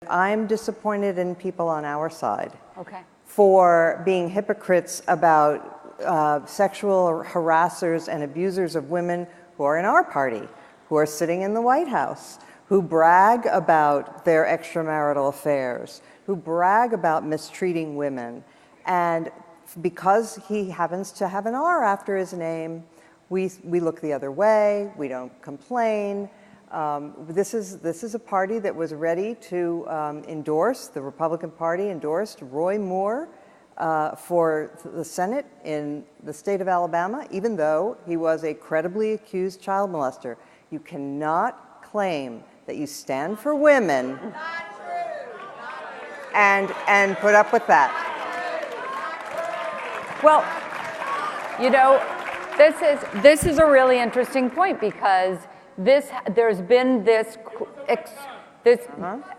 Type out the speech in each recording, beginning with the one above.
I'm disappointed in people on our side Okay. for being hypocrites about sexual harassers and abusers of women who are in our party, who are sitting in the White House, who brag about their extramarital affairs, who brag about mistreating women. And because he happens to have an R after his name, we look the other way, we don't complain. This is a party that was ready to endorse, the Republican Party endorsed Roy Moore for the Senate in the state of Alabama, even though he was a credibly accused child molester. You cannot claim that you stand for women and put up with that. Well, you know, this is a really interesting point because there's been this,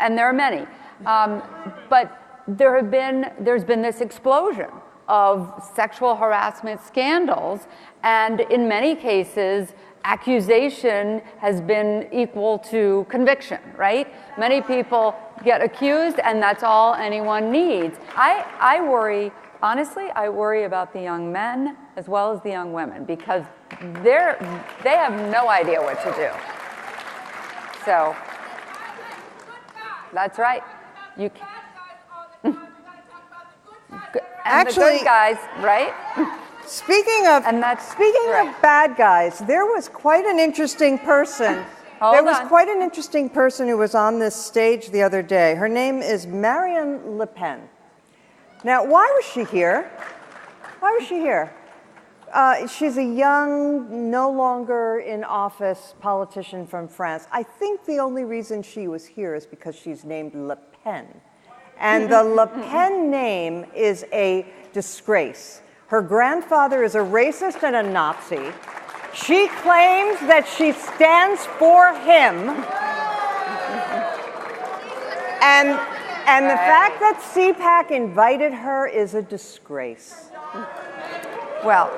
and there are many, but there's been this explosion of sexual harassment scandals, and in many cases, accusation has been equal to conviction, right? Many people get accused, and that's all anyone needs. I worry, honestly, I worry about the young men as well as the young women because they have no idea what to do. So, that's right. You can. And the good guys, right? Speaking of bad guys, there was quite an interesting person. There was quite an interesting person who was on this stage the other day. Her name is Marine Le Pen. Now, why was she here? Why was she here? She's a young, no longer in office politician from France. I think the only reason she was here is because she's named Le Pen. And the Le Pen name is a disgrace. Her grandfather is a racist and a Nazi. She claims that she stands for him. And the fact that CPAC invited her is a disgrace. Well,